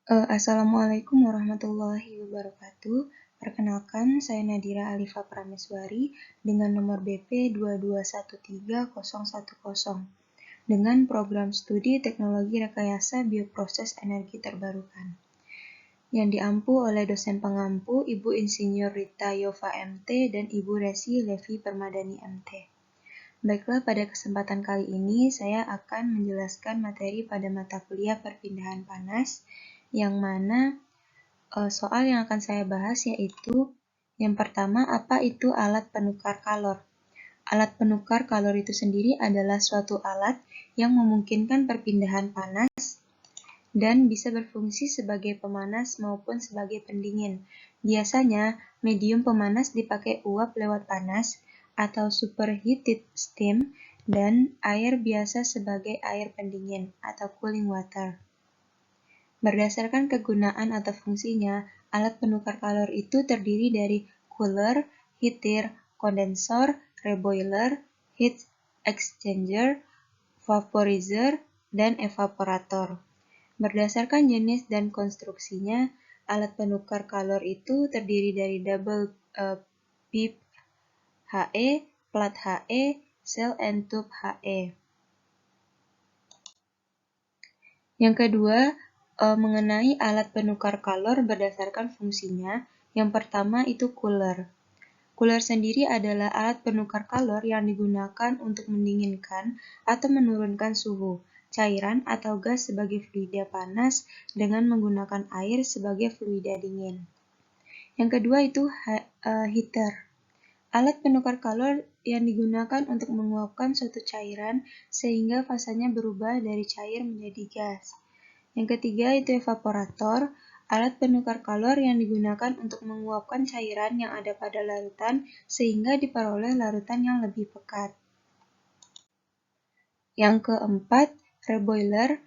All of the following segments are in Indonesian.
Assalamualaikum warahmatullahi wabarakatuh. Perkenalkan, saya Nadira Alifa Prameswari dengan nomor BP 2213010 dengan program studi Teknologi Rekayasa Bioproses Energi Terbarukan yang diampu oleh dosen pengampu Ibu Insinyur Rita Yova MT dan Ibu Resi Levi Permadani MT. Baiklah, pada kesempatan kali ini saya akan menjelaskan materi pada mata kuliah perpindahan panas, yang mana soal yang akan saya bahas yaitu yang pertama, apa itu alat penukar kalor? Alat penukar kalor itu sendiri adalah suatu alat yang memungkinkan perpindahan panas dan bisa berfungsi sebagai pemanas maupun sebagai pendingin. Biasanya, medium pemanas dipakai uap lewat panas atau superheated steam, dan air biasa sebagai air pendingin atau cooling water. Berdasarkan kegunaan atau fungsinya, alat penukar kalor itu terdiri dari cooler, heater, kondensor, reboiler, heat exchanger, vaporizer, dan evaporator. Berdasarkan jenis dan konstruksinya, alat penukar kalor itu terdiri dari double pipe HE, plat HE, cell and tube HE. Yang kedua, mengenai alat penukar kalor berdasarkan fungsinya. Yang pertama itu cooler. Cooler sendiri adalah alat penukar kalor yang digunakan untuk mendinginkan atau menurunkan suhu cairan atau gas sebagai fluida panas dengan menggunakan air sebagai fluida dingin. Yang kedua itu heater. Alat penukar kalor yang digunakan untuk menguapkan suatu cairan sehingga fasanya berubah dari cair menjadi gas. Yang ketiga itu evaporator, alat penukar kalor yang digunakan untuk menguapkan cairan yang ada pada larutan sehingga diperoleh larutan yang lebih pekat. Yang keempat, reboiler,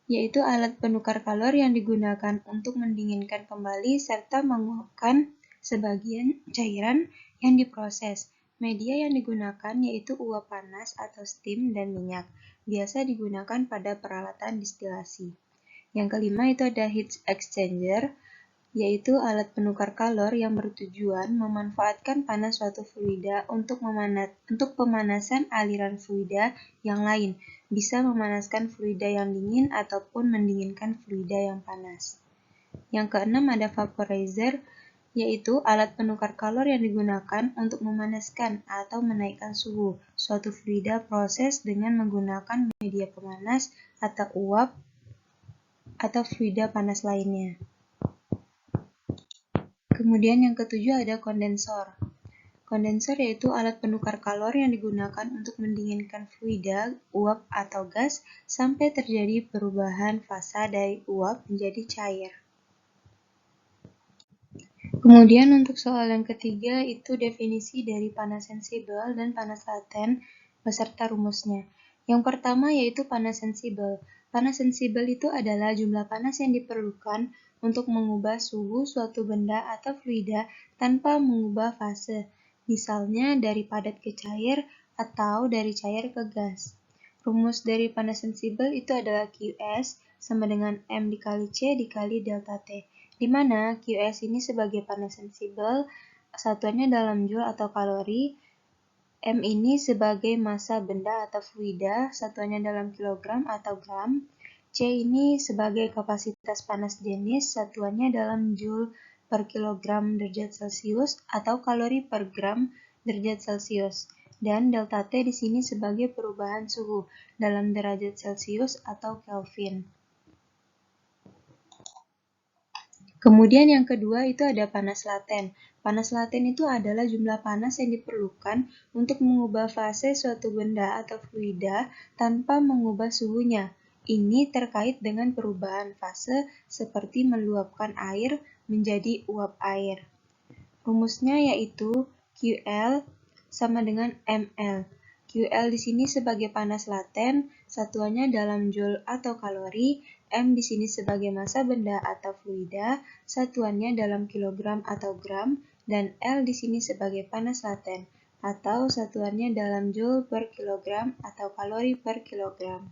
yaitu alat penukar kalor yang digunakan untuk mendinginkan kembali serta menguapkan sebagian cairan yang diproses. Media yang digunakan yaitu uap panas atau steam dan minyak, biasa digunakan pada peralatan distilasi. Yang kelima itu ada heat exchanger, yaitu alat penukar kalor yang bertujuan memanfaatkan panas suatu fluida untuk pemanasan aliran fluida yang lain, bisa memanaskan fluida yang dingin ataupun mendinginkan fluida yang panas. Yang keenam ada vaporizer, yaitu alat penukar kalor yang digunakan untuk memanaskan atau menaikkan suhu suatu fluida proses dengan menggunakan media pemanas atau uap atau fluida panas lainnya. Kemudian yang ketujuh ada kondensor. Kondensor yaitu alat penukar kalor yang digunakan untuk mendinginkan fluida, uap atau gas sampai terjadi perubahan fasa dari uap menjadi cair. Kemudian untuk soal yang ketiga itu definisi dari panas sensibel dan panas laten beserta rumusnya. Yang pertama yaitu panas sensibel. Panas sensibel itu adalah jumlah panas yang diperlukan untuk mengubah suhu suatu benda atau fluida tanpa mengubah fase, misalnya dari padat ke cair atau dari cair ke gas. Rumus dari panas sensibel itu adalah Qs sama dengan M dikali C dikali delta T, di mana Qs ini sebagai panas sensibel, satuannya dalam joule atau kalori, M ini sebagai massa benda atau fluida, satuannya dalam kilogram atau gram, C ini sebagai kapasitas panas jenis, satuannya dalam joule per kilogram derajat Celcius atau kalori per gram derajat Celcius, dan delta T di sini sebagai perubahan suhu dalam derajat Celcius atau Kelvin. Kemudian yang kedua itu ada panas laten. Panas laten itu adalah jumlah panas yang diperlukan untuk mengubah fase suatu benda atau fluida tanpa mengubah suhunya. Ini terkait dengan perubahan fase seperti meluapkan air menjadi uap air. Rumusnya yaitu QL sama dengan ML. QL di sini sebagai panas laten, satuannya dalam joule atau kalori, M di sini sebagai massa benda atau fluida, satuannya dalam kilogram atau gram, dan L di sini sebagai panas laten, atau satuannya dalam joule per kilogram atau kalori per kilogram.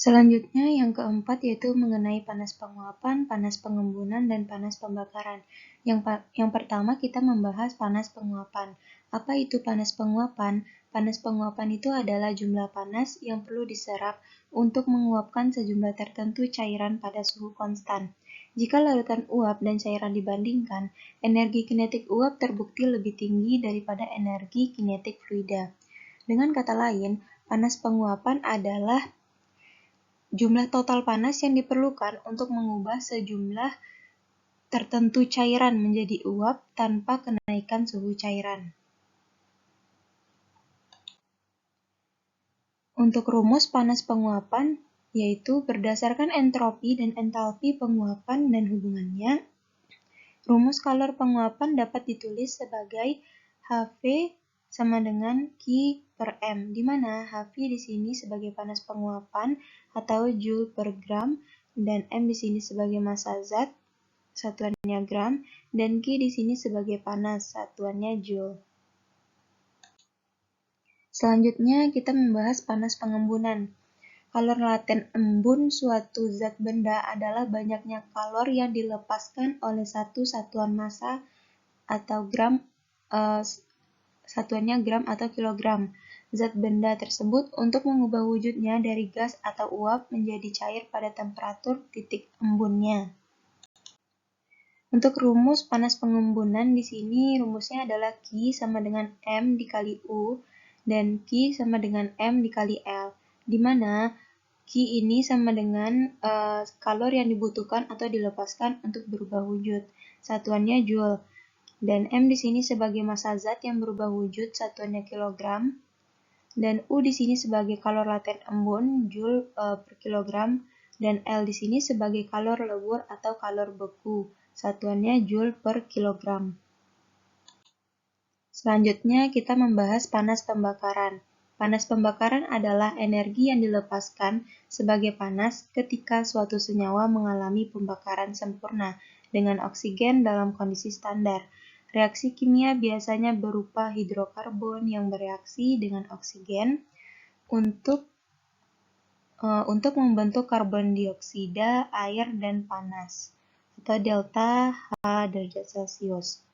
Selanjutnya yang keempat yaitu mengenai panas penguapan, panas pengembunan, dan panas pembakaran. Yang pertama kita membahas panas penguapan. Apa itu panas penguapan? Panas penguapan itu adalah jumlah panas yang perlu diserap untuk menguapkan sejumlah tertentu cairan pada suhu konstan. Jika larutan uap dan cairan dibandingkan, energi kinetik uap terbukti lebih tinggi daripada energi kinetik fluida. Dengan kata lain, panas penguapan adalah jumlah total panas yang diperlukan untuk mengubah sejumlah tertentu cairan menjadi uap tanpa kenaikan suhu cairan. Untuk rumus panas penguapan, yaitu berdasarkan entropi dan entalpi penguapan dan hubungannya, rumus kalor penguapan dapat ditulis sebagai HV sama dengan Q per M, di mana HV di sini sebagai panas penguapan atau Joule per gram, dan M di sini sebagai massa zat, satuannya gram, dan Q di sini sebagai panas, satuannya Joule. Selanjutnya kita membahas panas pengembunan. Kalor laten embun suatu zat benda adalah banyaknya kalor yang dilepaskan oleh satu satuan massa atau gram, satuannya gram atau kilogram, zat benda tersebut untuk mengubah wujudnya dari gas atau uap menjadi cair pada temperatur titik embunnya. Untuk rumus panas pengembunan di sini rumusnya adalah Q sama dengan M dikali U dan Q sama dengan M dikali L, di mana Q ini sama dengan kalor yang dibutuhkan atau dilepaskan untuk berubah wujud, satuannya Joule, dan M di sini sebagai massa zat yang berubah wujud, satuannya kilogram, dan U di sini sebagai kalor laten embun, Joule per kilogram, dan L di sini sebagai kalor lebur atau kalor beku, satuannya Joule per kilogram. Selanjutnya kita membahas panas pembakaran. Panas pembakaran adalah energi yang dilepaskan sebagai panas ketika suatu senyawa mengalami pembakaran sempurna dengan oksigen dalam kondisi standar. Reaksi kimia biasanya berupa hidrokarbon yang bereaksi dengan oksigen untuk membentuk karbon dioksida, air, dan panas, atau delta H derajat Celcius.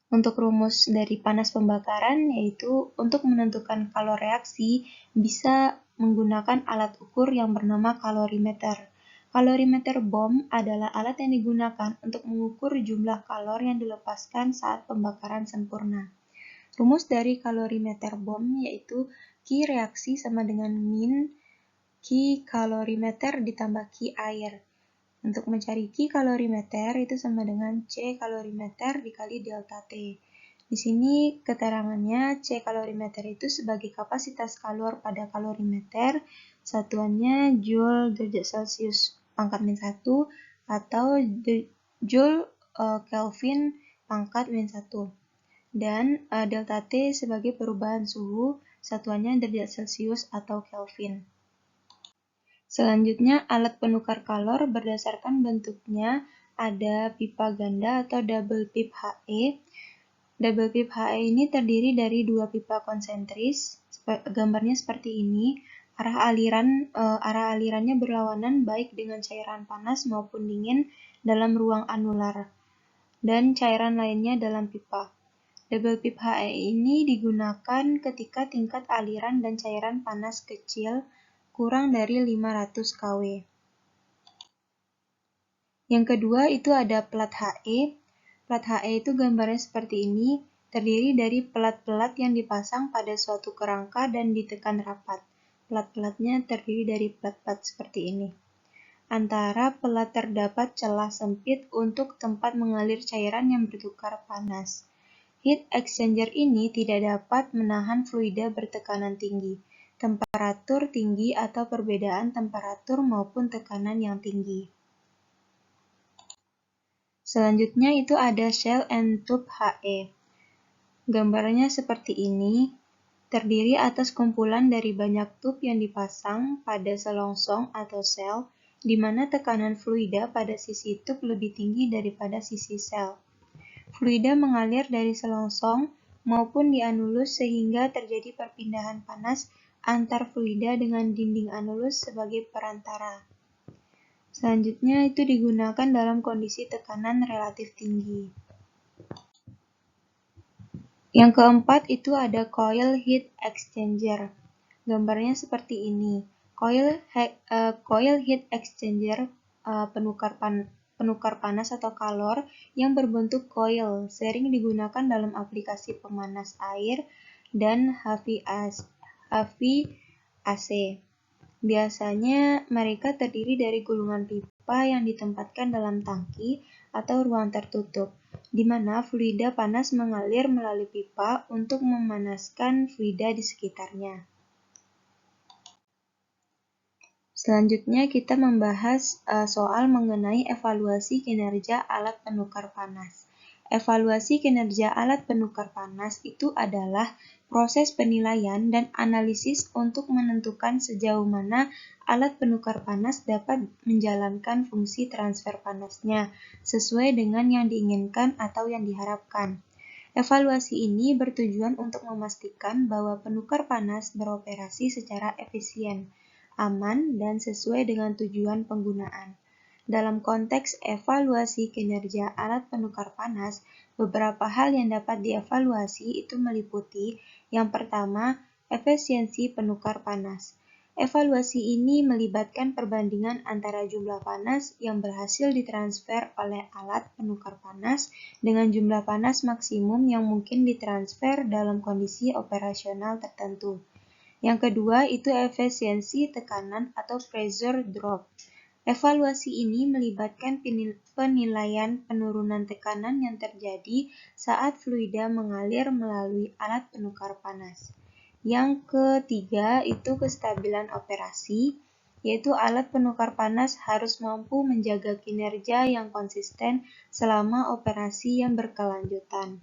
Untuk rumus dari panas pembakaran yaitu untuk menentukan kalor reaksi bisa menggunakan alat ukur yang bernama kalorimeter. Kalorimeter bom adalah alat yang digunakan untuk mengukur jumlah kalor yang dilepaskan saat pembakaran sempurna. Rumus dari kalorimeter bom yaitu Q reaksi sama dengan min Q kalorimeter ditambah Q air. Untuk mencari Q kalorimeter itu sama dengan C kalorimeter dikali delta T. Di sini keterangannya C kalorimeter itu sebagai kapasitas kalor pada kalorimeter, satuannya Joule derajat Celcius pangkat min 1 atau Joule Kelvin pangkat min 1. Dan delta T sebagai perubahan suhu, satuannya derajat Celcius atau Kelvin. Selanjutnya, alat penukar kalor berdasarkan bentuknya ada pipa ganda atau double pipe HE. Double pipe HE ini terdiri dari dua pipa konsentris, gambarnya seperti ini. Arah alirannya berlawanan baik dengan cairan panas maupun dingin dalam ruang anular, dan cairan lainnya dalam pipa. Double pipe HE ini digunakan ketika tingkat aliran dan cairan panas kecil kurang dari 500 kW. Yang kedua itu ada plat HE. Plat HE itu gambarnya seperti ini, terdiri dari pelat-pelat yang dipasang pada suatu kerangka dan ditekan rapat. Pelat-pelatnya terdiri dari pelat-pelat seperti ini. Antara pelat terdapat celah sempit untuk tempat mengalir cairan yang bertukar panas. Heat exchanger ini tidak dapat menahan fluida bertekanan tinggi, temperatur tinggi atau perbedaan temperatur maupun tekanan yang tinggi. Selanjutnya itu ada shell and tube HE. Gambarnya seperti ini, terdiri atas kumpulan dari banyak tub yang dipasang pada selongsong atau sel, di mana tekanan fluida pada sisi tub lebih tinggi daripada sisi sel. Fluida mengalir dari selongsong maupun di anulus sehingga terjadi perpindahan panas antar fluida dengan dinding anulus sebagai perantara. Selanjutnya itu digunakan dalam kondisi tekanan relatif tinggi. Yang keempat itu ada coil heat exchanger. Gambarnya seperti ini. Coil heat exchanger penukar panas atau kalor yang berbentuk coil sering digunakan dalam aplikasi pemanas air dan HVAC. Biasanya mereka terdiri dari gulungan pipa yang ditempatkan dalam tangki atau ruang tertutup, di mana fluida panas mengalir melalui pipa untuk memanaskan fluida di sekitarnya. Selanjutnya kita membahas soal mengenai evaluasi kinerja alat penukar panas. Evaluasi kinerja alat penukar panas itu adalah proses penilaian dan analisis untuk menentukan sejauh mana alat penukar panas dapat menjalankan fungsi transfer panasnya sesuai dengan yang diinginkan atau yang diharapkan. Evaluasi ini bertujuan untuk memastikan bahwa penukar panas beroperasi secara efisien, aman, dan sesuai dengan tujuan penggunaan. Dalam konteks evaluasi kinerja alat penukar panas, beberapa hal yang dapat dievaluasi itu meliputi yang pertama, efisiensi penukar panas. Evaluasi ini melibatkan perbandingan antara jumlah panas yang berhasil ditransfer oleh alat penukar panas dengan jumlah panas maksimum yang mungkin ditransfer dalam kondisi operasional tertentu. Yang kedua itu efisiensi tekanan atau pressure drop. Evaluasi ini melibatkan penilaian penurunan tekanan yang terjadi saat fluida mengalir melalui alat penukar panas. Yang ketiga itu kestabilan operasi, yaitu alat penukar panas harus mampu menjaga kinerja yang konsisten selama operasi yang berkelanjutan.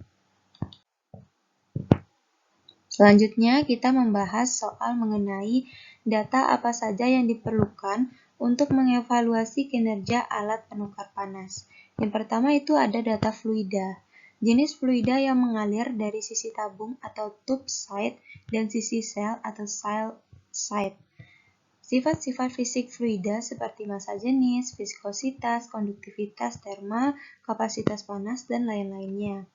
Selanjutnya kita membahas soal mengenai data apa saja yang diperlukan untuk mengevaluasi kinerja alat penukar panas. Yang pertama itu ada data fluida. Jenis fluida yang mengalir dari sisi tabung atau tube side dan sisi sel atau cell side. Sifat-sifat fisik fluida seperti massa jenis, viskositas, konduktivitas termal, kapasitas panas, dan lain-lainnya.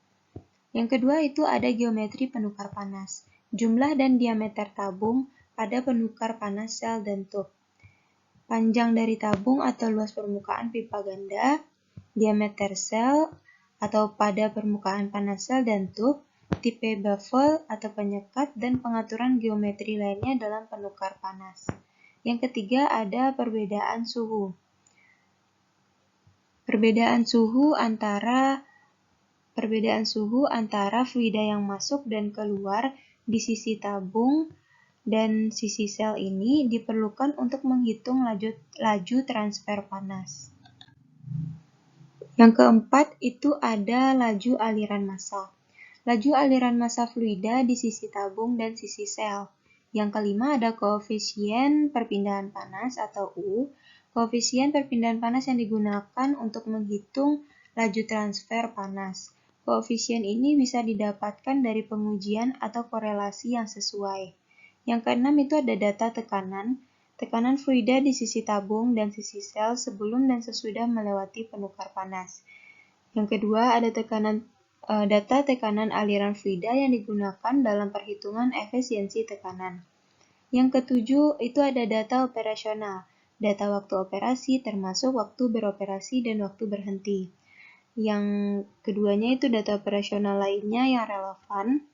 Yang kedua itu ada geometri penukar panas. Jumlah dan diameter tabung pada penukar panas sel dan tube. Panjang dari tabung atau luas permukaan pipa ganda, diameter sel atau pada permukaan panas sel dan tube, tipe baffle atau penyekat, dan pengaturan geometri lainnya dalam penukar panas. Yang ketiga ada perbedaan suhu. Perbedaan suhu antara fluida yang masuk dan keluar di sisi tabung dan sisi sel ini diperlukan untuk menghitung laju transfer panas. Yang keempat itu ada laju aliran massa. Laju aliran massa fluida di sisi tabung dan sisi sel. Yang kelima ada koefisien perpindahan panas atau U. Koefisien perpindahan panas yang digunakan untuk menghitung laju transfer panas. Koefisien ini bisa didapatkan dari pengujian atau korelasi yang sesuai. Yang keenam itu ada data tekanan. Tekanan fluida di sisi tabung dan sisi sel sebelum dan sesudah melewati penukar panas. Yang kedua ada data tekanan aliran fluida yang digunakan dalam perhitungan efisiensi tekanan. Yang ketujuh itu ada data operasional. Data waktu operasi termasuk waktu beroperasi dan waktu berhenti. Yang keduanya itu data operasional lainnya yang relevan,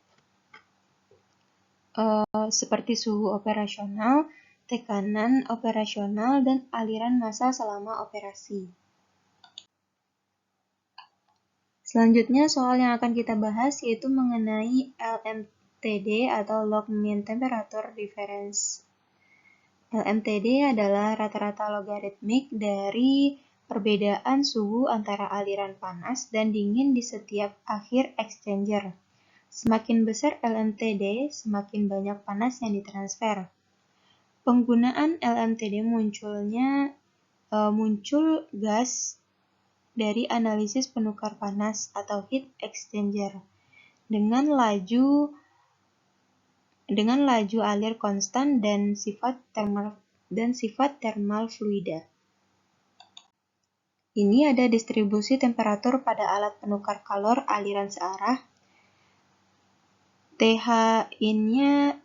seperti suhu operasional, tekanan operasional, dan aliran massa selama operasi. Selanjutnya soal yang akan kita bahas yaitu mengenai LMTD atau Log Mean Temperature Difference. LMTD adalah rata-rata logaritmik dari perbedaan suhu antara aliran panas dan dingin di setiap akhir exchanger. Semakin besar LMTD, semakin banyak panas yang ditransfer. Penggunaan LMTD muncul gas dari analisis penukar panas atau heat exchanger dengan laju dengan laju alir konstan dan sifat thermal fluida. Ini ada distribusi temperatur pada alat penukar kalor aliran searah. TH-in-nya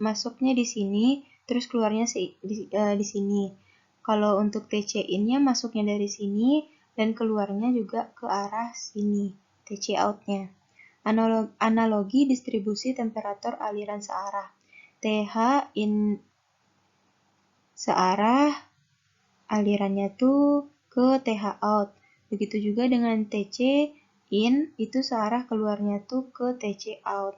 masuknya di sini, terus keluarnya di sini. Kalau untuk TC-in-nya masuknya dari sini dan keluarnya juga ke arah sini, TC out-nya. Analogi distribusi temperatur aliran searah. TH in searah, alirannya tuh ke TH out. Begitu juga dengan TC in, itu searah keluarnya tuh ke TC out.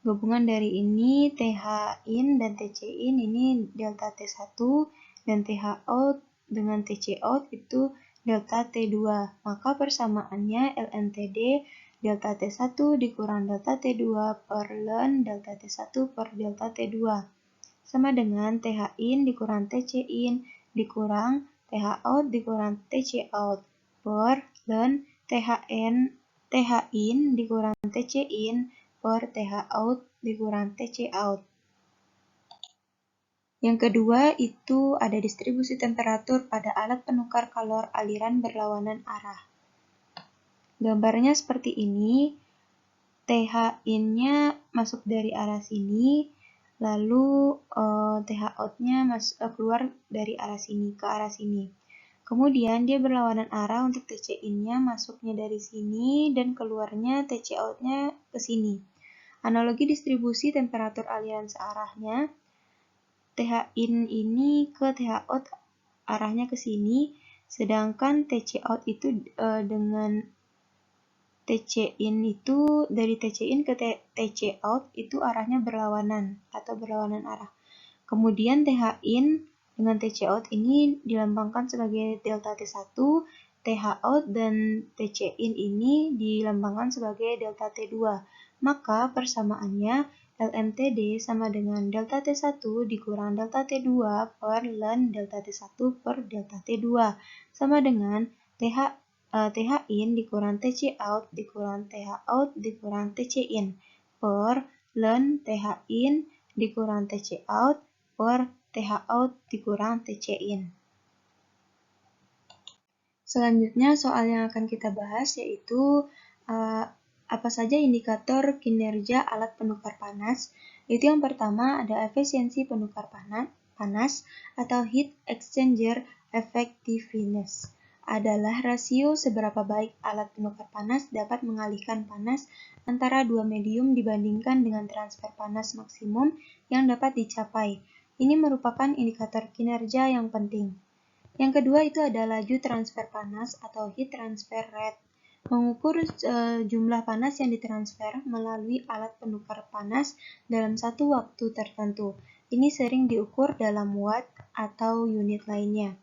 Gabungan dari ini, TH in dan TC in, ini delta T1, dan TH out dengan TC out itu delta T2. Maka persamaannya LNTD delta T1 dikurang delta T2 per ln delta T1 per delta T2. Sama dengan TH in dikurang TC in dikurang TH out dikurang TC out per ln TH in dikurang TC in per TH out dikurang TC out. Yang kedua itu ada distribusi temperatur pada alat penukar kalor aliran berlawanan arah. Gambarnya seperti ini, TH in-nya masuk dari arah sini, lalu TH out-nya keluar dari arah sini ke arah sini. Kemudian dia berlawanan arah untuk TC in-nya masuknya dari sini dan keluarnya TC out-nya ke sini. Analogi distribusi temperatur aliran searahnya, TH in ini ke TH out arahnya ke sini, sedangkan TC out itu dengan TC in itu dari TC in ke TC out itu arahnya berlawanan atau berlawanan arah. Kemudian TH in dengan TC out ini dilambangkan sebagai delta T1, TH out dan TC in ini dilambangkan sebagai delta T2. Maka persamaannya LMTD sama dengan delta T1 dikurang delta T2 per ln delta T1 per delta T2 sama dengan TH in dikurang TC out dikurang TH out dikurang TC in per ln TH in dikurang TC out per TH out dikurang TC in. Selanjutnya soal yang akan kita bahas yaitu apa saja indikator kinerja alat penukar panas. Itu yang pertama ada efisiensi penukar panas atau heat exchanger effectiveness. Adalah rasio seberapa baik alat penukar panas dapat mengalihkan panas antara dua medium dibandingkan dengan transfer panas maksimum yang dapat dicapai. Ini merupakan indikator kinerja yang penting. Yang kedua itu ada laju transfer panas atau heat transfer rate. Mengukur jumlah panas yang ditransfer melalui alat penukar panas dalam satu waktu tertentu. Ini sering diukur dalam watt atau unit lainnya.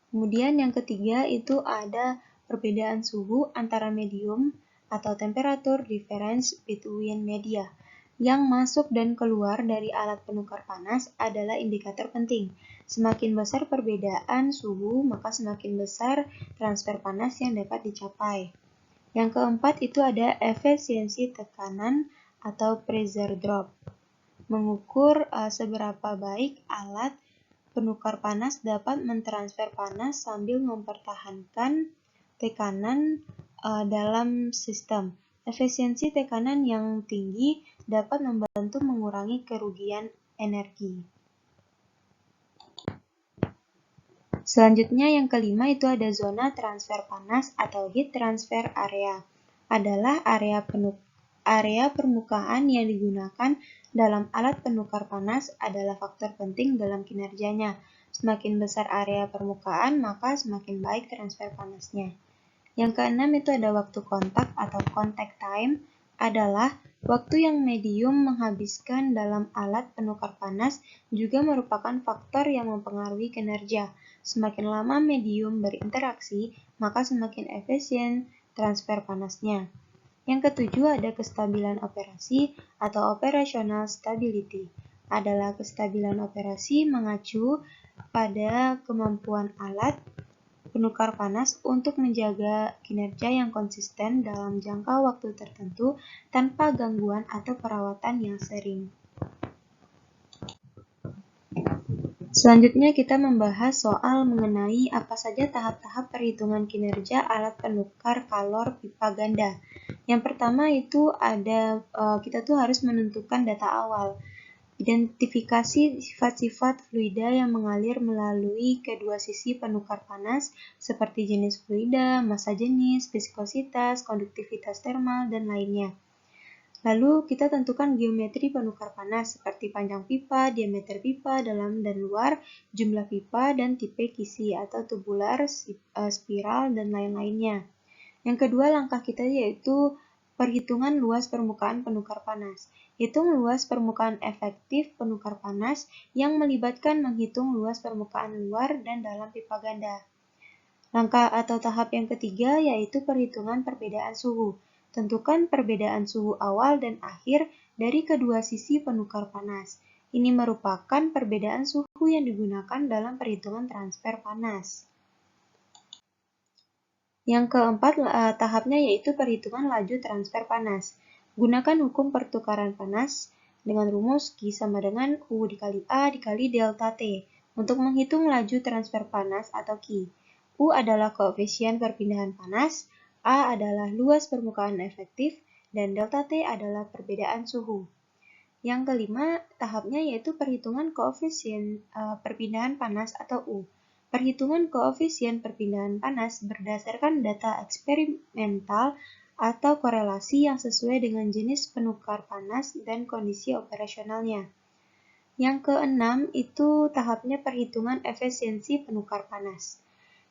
Kemudian yang ketiga itu ada perbedaan suhu antara medium atau temperature difference between media. Yang masuk dan keluar dari alat penukar panas adalah indikator penting. Semakin besar perbedaan suhu, maka semakin besar transfer panas yang dapat dicapai. Yang keempat itu ada efisiensi tekanan atau pressure drop. Mengukur seberapa baik alat penukar panas dapat mentransfer panas sambil mempertahankan tekanan dalam sistem. Efisiensi tekanan yang tinggi dapat membantu mengurangi kerugian energi. Selanjutnya yang kelima itu ada zona transfer panas atau heat transfer area. Adalah area permukaan yang digunakan dalam alat penukar panas adalah faktor penting dalam kinerjanya. Semakin besar area permukaan, maka semakin baik transfer panasnya. Yang keenam itu ada waktu kontak atau contact time, adalah waktu yang medium menghabiskan dalam alat penukar panas juga merupakan faktor yang mempengaruhi kinerja. Semakin lama medium berinteraksi, maka semakin efisien transfer panasnya. Yang ketujuh ada kestabilan operasi atau operational stability. Adalah kestabilan operasi mengacu pada kemampuan alat penukar panas untuk menjaga kinerja yang konsisten dalam jangka waktu tertentu tanpa gangguan atau perawatan yang sering. Selanjutnya kita membahas soal mengenai apa saja tahap-tahap perhitungan kinerja alat penukar kalor pipa ganda. Yang pertama itu ada kita tuh harus menentukan data awal. Identifikasi sifat-sifat fluida yang mengalir melalui kedua sisi penukar panas seperti jenis fluida, massa jenis, viskositas, konduktivitas termal, dan lainnya. Lalu kita tentukan geometri penukar panas seperti panjang pipa, diameter pipa, dalam dan luar, jumlah pipa, dan tipe kisi atau tubular, spiral, dan lain-lainnya. Yang kedua langkah kita yaitu perhitungan luas permukaan penukar panas. Hitung luas permukaan efektif penukar panas yang melibatkan menghitung luas permukaan luar dan dalam pipa ganda. Langkah atau tahap yang ketiga yaitu perhitungan perbedaan suhu. Tentukan perbedaan suhu awal dan akhir dari kedua sisi penukar panas. Ini merupakan perbedaan suhu yang digunakan dalam perhitungan transfer panas. Yang keempat tahapnya yaitu perhitungan laju transfer panas. Gunakan hukum pertukaran panas dengan rumus Q sama dengan U dikali A dikali delta T untuk menghitung laju transfer panas atau Q. U adalah koefisien perpindahan panas, A adalah luas permukaan efektif, dan delta T adalah perbedaan suhu. Yang kelima, tahapnya yaitu perhitungan koefisien perpindahan panas atau U. Perhitungan koefisien perpindahan panas berdasarkan data eksperimental atau korelasi yang sesuai dengan jenis penukar panas dan kondisi operasionalnya. Yang keenam, itu tahapnya perhitungan efisiensi penukar panas.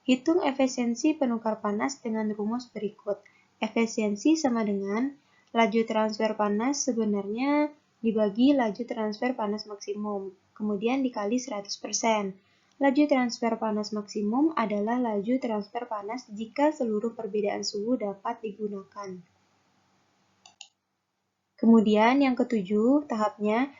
Hitung efisiensi penukar panas dengan rumus berikut. Efisiensi sama dengan laju transfer panas sebenarnya dibagi laju transfer panas maksimum, kemudian dikali 100%. Laju transfer panas maksimum adalah laju transfer panas jika seluruh perbedaan suhu dapat digunakan. Kemudian yang ketujuh, tahapnya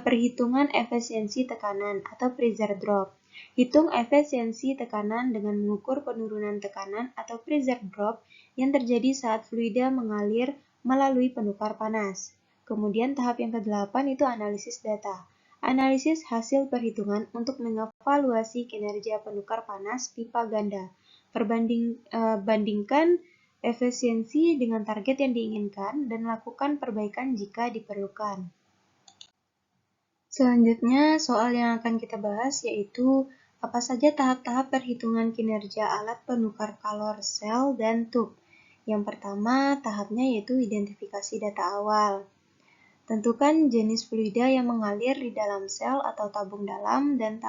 perhitungan efisiensi tekanan atau pressure drop. Hitung efisiensi tekanan dengan mengukur penurunan tekanan atau pressure drop yang terjadi saat fluida mengalir melalui penukar panas. Kemudian tahap yang ke-8 itu analisis data. Analisis hasil perhitungan untuk mengevaluasi kinerja penukar panas pipa ganda. Bandingkan efisiensi dengan target yang diinginkan dan lakukan perbaikan jika diperlukan. Selanjutnya, soal yang akan kita bahas yaitu apa saja tahap-tahap perhitungan kinerja alat penukar kalor sel dan tub. Yang pertama, tahapnya yaitu identifikasi data awal. Tentukan jenis fluida yang mengalir di dalam sel atau tabung dalam dan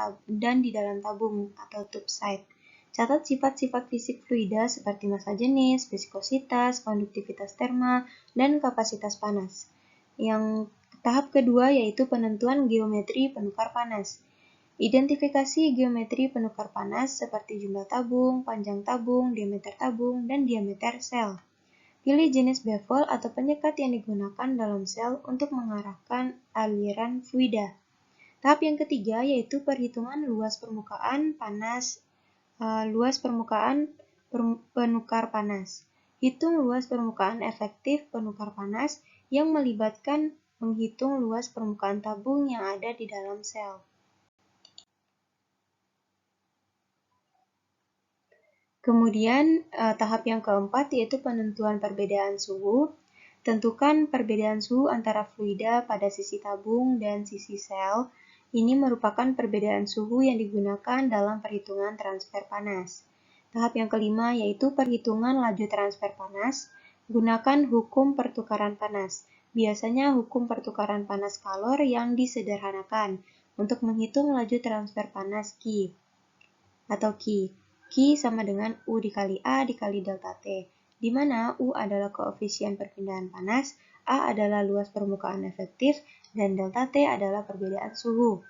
di dalam tabung atau tub site. Catat sifat-sifat fisik fluida seperti massa jenis, viskositas, konduktivitas termal, dan kapasitas panas. Yang tahap kedua yaitu penentuan geometri penukar panas. Identifikasi geometri penukar panas seperti jumlah tabung, panjang tabung, diameter tabung, dan diameter sel. Pilih jenis bevel atau penyekat yang digunakan dalam sel untuk mengarahkan aliran fluida. Tahap yang ketiga yaitu perhitungan luas permukaan penukar panas. Hitung luas permukaan efektif penukar panas yang melibatkan menghitung luas permukaan tabung yang ada di dalam sel. Kemudian tahap yang keempat yaitu penentuan perbedaan suhu. Tentukan perbedaan suhu antara fluida pada sisi tabung dan sisi sel. Ini merupakan perbedaan suhu yang digunakan dalam perhitungan transfer panas. Tahap yang kelima yaitu perhitungan laju transfer panas. Gunakan hukum pertukaran panas. Biasanya hukum pertukaran panas kalor yang disederhanakan untuk menghitung laju transfer panas Q atau Q. Q sama dengan U dikali A dikali delta T, di mana U adalah koefisien perpindahan panas, A adalah luas permukaan efektif, dan delta T adalah perbedaan suhu.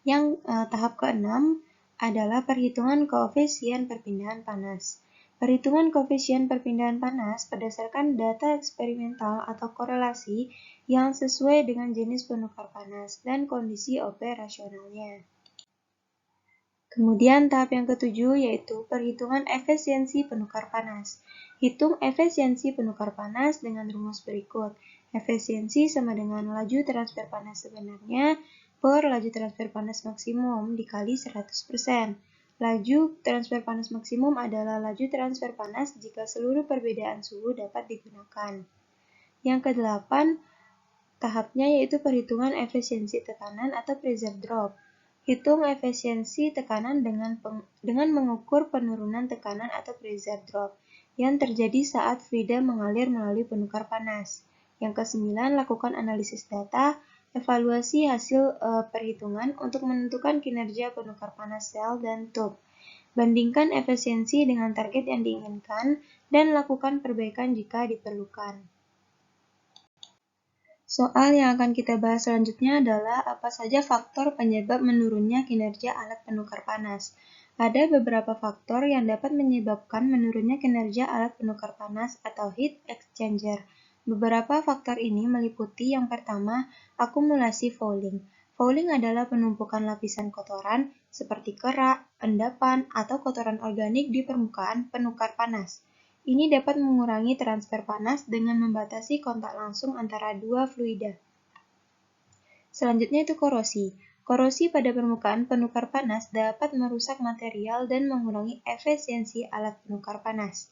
Yang tahap keenam adalah perhitungan koefisien perpindahan panas. Perhitungan koefisien perpindahan panas berdasarkan data eksperimental atau korelasi yang sesuai dengan jenis penukar panas dan kondisi operasionalnya. Kemudian tahap yang ketujuh yaitu perhitungan efisiensi penukar panas. Hitung efisiensi penukar panas dengan rumus berikut. Efisiensi sama dengan laju transfer panas sebenarnya per laju transfer panas maksimum dikali 100%. Laju transfer panas maksimum adalah laju transfer panas jika seluruh perbedaan suhu dapat digunakan. Yang kedelapan, tahapnya yaitu perhitungan efisiensi tekanan atau pressure drop. Hitung efisiensi tekanan dengan mengukur penurunan tekanan atau pressure drop yang terjadi saat fluida mengalir melalui penukar panas. Yang kesembilan, lakukan analisis data, evaluasi hasil perhitungan untuk menentukan kinerja penukar panas sel dan tube. Bandingkan efisiensi dengan target yang diinginkan dan lakukan perbaikan jika diperlukan. Soal yang akan kita bahas selanjutnya adalah apa saja faktor penyebab menurunnya kinerja alat penukar panas. Ada beberapa faktor yang dapat menyebabkan menurunnya kinerja alat penukar panas atau heat exchanger. Beberapa faktor ini meliputi yang pertama, akumulasi fouling. Fouling adalah penumpukan lapisan kotoran seperti kerak, endapan, atau kotoran organik di permukaan penukar panas. Ini dapat mengurangi transfer panas dengan membatasi kontak langsung antara dua fluida. Selanjutnya itu korosi. Korosi pada permukaan penukar panas dapat merusak material dan mengurangi efisiensi alat penukar panas.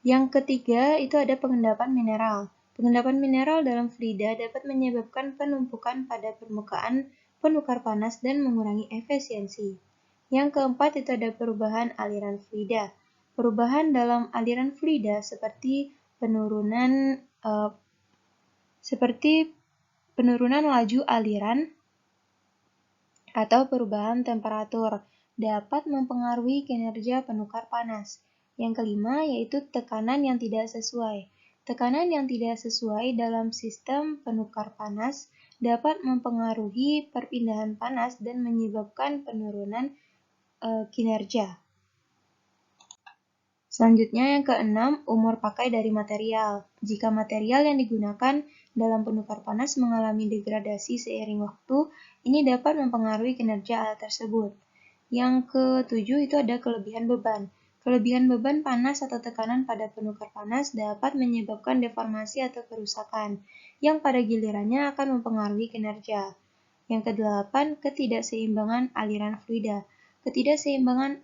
Yang ketiga itu ada pengendapan mineral. Pengendapan mineral dalam fluida dapat menyebabkan penumpukan pada permukaan penukar panas dan mengurangi efisiensi. Yang keempat itu ada perubahan aliran fluida. Perubahan dalam aliran fluida seperti penurunan laju aliran atau perubahan temperatur dapat mempengaruhi kinerja penukar panas. Yang kelima yaitu tekanan yang tidak sesuai. Tekanan yang tidak sesuai dalam sistem penukar panas dapat mempengaruhi perpindahan panas dan menyebabkan penurunan kinerja. Selanjutnya yang keenam, umur pakai dari material. Jika material yang digunakan dalam penukar panas mengalami degradasi seiring waktu, ini dapat mempengaruhi kinerja alat tersebut. Yang ketujuh itu ada kelebihan beban. Kelebihan beban panas atau tekanan pada penukar panas dapat menyebabkan deformasi atau kerusakan, yang pada gilirannya akan mempengaruhi kinerja. Yang kedelapan, ketidakseimbangan aliran fluida. Ketidakseimbangan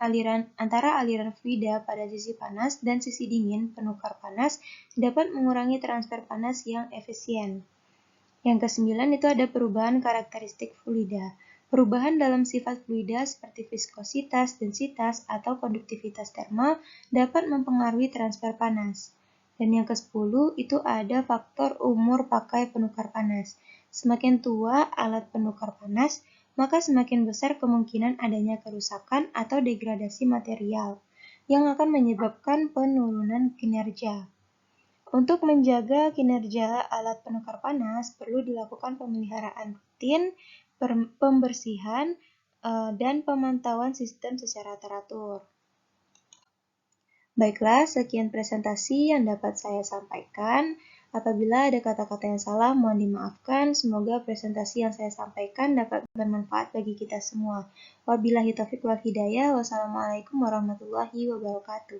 antara aliran fluida pada sisi panas dan sisi dingin penukar panas dapat mengurangi transfer panas yang efisien. Yang kesembilan itu ada perubahan karakteristik fluida. Perubahan dalam sifat fluida seperti viskositas, densitas, atau konduktivitas termal dapat mempengaruhi transfer panas. Dan yang ke-10 itu ada faktor umur pakai penukar panas. Semakin tua alat penukar panas, maka semakin besar kemungkinan adanya kerusakan atau degradasi material yang akan menyebabkan penurunan kinerja. Untuk menjaga kinerja alat penukar panas, perlu dilakukan pemeliharaan rutin, pembersihan, dan pemantauan sistem secara teratur. Baiklah, sekian presentasi yang dapat saya sampaikan. Apabila ada kata-kata yang salah, mohon dimaafkan. Semoga presentasi yang saya sampaikan dapat bermanfaat bagi kita semua. Wabillahi taufiq wal hidayah. Wassalamualaikum warahmatullahi wabarakatuh.